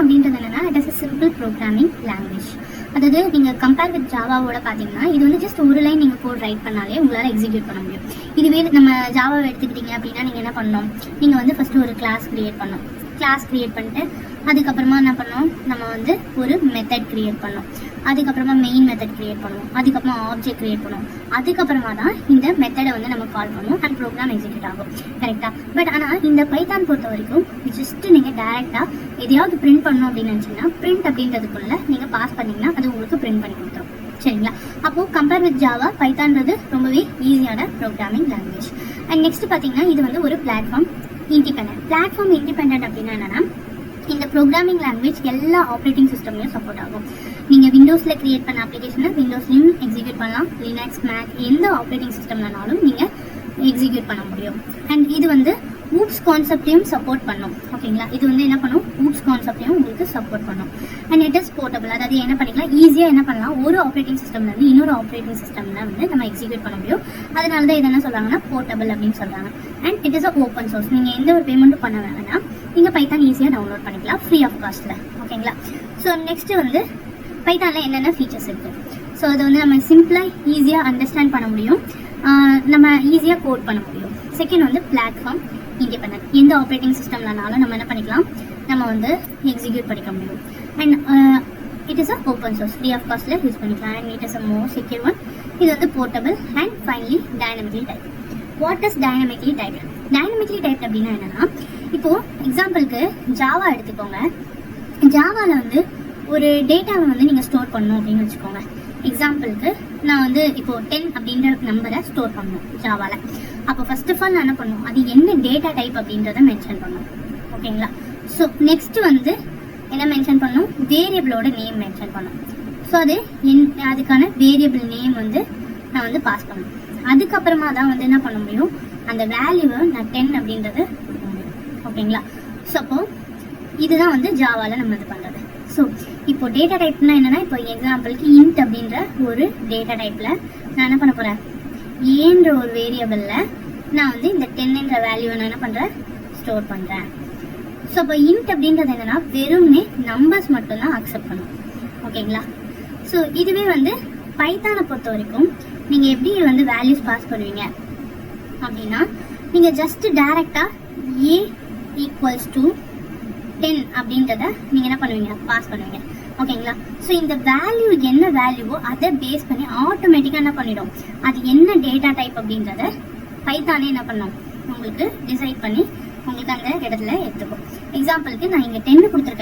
அப்படின்றது என்னன்னா it is a simple programming language. அதாவது நீங்க கம்பேர் வித் ஜாவாவோட பாத்தீங்கன்னா இது வந்து ஜஸ்ட் ஒரு லைன் நீங்க கோட் ரைட் பண்ணாலே உங்களால எக்ஸிக்யூட் பண்ண முடியும். இதுவே நம்ம ஜாவாவை எடுத்துக்கிட்டீங்க அப்படின்னா நீங்க என்ன பண்ணணும், நீங்க வந்து ஃபர்ஸ்ட் ஒரு கிளாஸ் கிரியேட் பண்ணணும். கிளாஸ் கிரியேட் பண்ணிட்டு அதுக்கப்புறமா என்ன பண்ணோம், நம்ம வந்து ஒரு மெத்தட் கிரியேட் பண்ணோம். அதுக்கப்புறமா மெயின் மெத்தட் கிரியேட் பண்ணுவோம். அதுக்கப்புறமா ஆப்ஜெக்ட் கிரியேட் பண்ணுவோம். அதுக்கப்புறமா தான் இந்த மெத்தடை வந்து நம்ம கால் பண்ணுவோம் அண்ட் ப்ரோக்ராம் எக்ஸிக்யூட் ஆகும். கரெக்டா? பட் ஆனால் இந்த பைத்தான் பொறுத்த வரைக்கும் ஜஸ்ட் நீங்கள் டேரெக்டாக எதையாவது பிரிண்ட் பண்ணணும் அப்படின்னு நினச்சிங்கன்னா பிரிண்ட் அப்படின்றதுக்குள்ள நீங்கள் பாஸ் பண்ணிங்கன்னா அது உங்களுக்கு பிரிண்ட் பண்ணி கொடுத்துரும். சரிங்களா? அப்போ கம்பேர் வித் ஜாவா பைத்தான்றது ரொம்பவே ஈஸியான ப்ரோக்ராமிங் லாங்குவேஜ். அண்ட் நெக்ஸ்ட் பார்த்தீங்கன்னா இது வந்து ஒரு பிளாட்ஃபார்ம் இண்டிபெண்டன்ட். பிளாட்ஃபார்ம் இண்டிபெண்டன்ட் அப்படின்னா என்னன்னா இந்த ப்ரோக்ராமிங் லாங்குவேஜ் எல்லா ஆப்ரேட்டிங் சிஸ்டம்லையும் சப்போர்ட் ஆகும். நீங்கள் விண்டோஸில் கிரியேட் பண்ண அப்ளிகேஷனை விண்டோஸ்லையும் எக்ஸிக்யூட் பண்ணலாம். லினக்ஸ், மேக் எந்த ஆப்ரேட்டிங் சிஸ்டம்லனாலும் நீங்கள் எக்ஸிக்யூட் பண்ண முடியும். அண்ட் இது வந்து ஊப்ஸ் கான்செப்டையும் சப்போர்ட் பண்ணும். ஓகேங்களா? இது வந்து என்ன பண்ணும், ஊப்ஸ் கான்செப்டையும் உங்களுக்கு சப்போர்ட் பண்ணும். And it is portable. அதாவது என்ன பண்ணிக்கலாம், ஈஸியாக என்ன பண்ணலாம், ஒரு ஆப்ரேட்டிங் சிஸ்டம்லேருந்து இன்னொரு ஆப்ரேட்டிங் சிஸ்டம்ல வந்து நம்ம எக்ஸிக்யூட் பண்ண முடியும். அதனால தான் இது என்ன சொல்கிறாங்கன்னா போர்ட்டபிள் அப்படின்னு சொல்கிறாங்க. And it is a open source. நீங்கள் எந்த ஒரு பேமெண்ட்டும் பண்ண வேணாம்னா நீங்கள் பைத்தான் ஈஸியாக டவுன்லோட் பண்ணிக்கலாம் ஃப்ரீ ஆஃப் காஸ்ட்டில். ஓகேங்களா? ஸோ நெக்ஸ்ட் வந்து பைத்தானில் என்னென்ன ஃபீச்சர்ஸ் இருக்குது. ஸோ அது வந்து நம்ம சிம்பிளாக ஈஸியாக அண்டர்ஸ்டாண்ட் பண்ண முடியும், நம்ம ஈஸியாக கோட் பண்ண முடியும். செகண்ட் வந்து பிளாட்ஃபார்ம் இண்டிபெண்டன்ட். எந்த ஆப்ரேட்டிங் சிஸ்டம்லனாலும் நம்ம என்ன பண்ணிக்கலாம், நம்ம வந்து எக்ஸிக்யூட் பண்ணிக்க முடியும். And it is a open source, free of காஸ்ட்டில் யூஸ் பண்ணிக்கலாம். And it is a more secure one. இது வந்து portable. And finally dynamically type. What is dynamically type? Dynamically type அப்படின்னா என்னன்னா, இப்போது எக்ஸாம்பிளுக்கு ஜாவா எடுத்துக்கோங்க. ஜாவாவில் வந்து ஒரு டேட்டாவை வந்து நீங்கள் ஸ்டோர் பண்ணணும் அப்படின்னு வச்சுக்கோங்க. எக்ஸாம்பிளுக்கு நான் வந்து இப்போ 10 அப்படின்ற நம்பரை ஸ்டோர் பண்ணணும் ஜாவாவில். அப்போ ஃபர்ஸ்ட் ஆஃப் ஆல் நான் என்ன பண்ணணும், அது என்ன டேட்டா டைப் அப்படின்றத மென்ஷன் பண்ணணும். ஓகேங்களா? ஸோ நெக்ஸ்ட் வந்து என்ன மென்ஷன் பண்ணணும், வேரியபிளோட நேம் மென்ஷன் பண்ணணும். ஸோ அதுக்கான வேரியபிள் நேம் வந்து நான் வந்து பாஸ் பண்ணணும். அதுக்கப்புறமா தான் வந்து என்ன பண்ண முடியும், அந்த வேல்யூவை நான் 10 அப்படின்றத கொடுக்க முடியும். ஓகேங்களா? ஸோ அப்போ இதுதான் வந்து ஜாவாவில் நம்ம இது பண்ணுறது. ஸோ இப்போ டேட்டா டைப்னா என்னன்னா, இப்போ எக்ஸாம்பிளுக்கு இன்ட் அப்படின்ற ஒரு டேட்டா டைப்பில் நான் என்ன பண்ண போகிறேன், ஏன்ற ஒரு வேரியபிளில் நான் வந்து இந்த 10ன்ற வேல்யூவை நான் என்ன பண்ணுறேன், ஸ்டோர் பண்ணுறேன். ஸோ இப்போ இன்ட் அப்படின்றது என்னன்னா வெறும்னே நம்பர்ஸ் மட்டும்தான் அக்செப்ட் பண்ணும். ஓகேங்களா? ஸோ இதுவே வந்து பைத்தானை பொறுத்த வரைக்கும் நீங்கள் எப்படி வந்து வேல்யூஸ் பாஸ் பண்ணுவீங்க அப்படின்னா, நீங்கள் ஜஸ்ட் டைரெக்டாக ஏ ஈக்குவல்ஸ் டு 10 அப்படின்றத நீங்கள் என்ன பண்ணுவீங்க, பாஸ் பண்ணுவீங்க. ஓகேங்களா? ஸோ இந்த வேல்யூ என்ன வேல்யூவோ அதை பேஸ் பண்ணி ஆட்டோமேட்டிக்காக என்ன பண்ணிடும், அது என்ன டேட்டா டைப் அப்படின்றத பைத்தானே என்ன பண்ணும், உங்களுக்கு டிசைட் பண்ணி உங்களுக்கு அந்த இடத்துல எடுத்துக்கும். எக்ஸாம்பிளுக்கு நான் இங்கே 10 கொடுத்துருக்கேன்.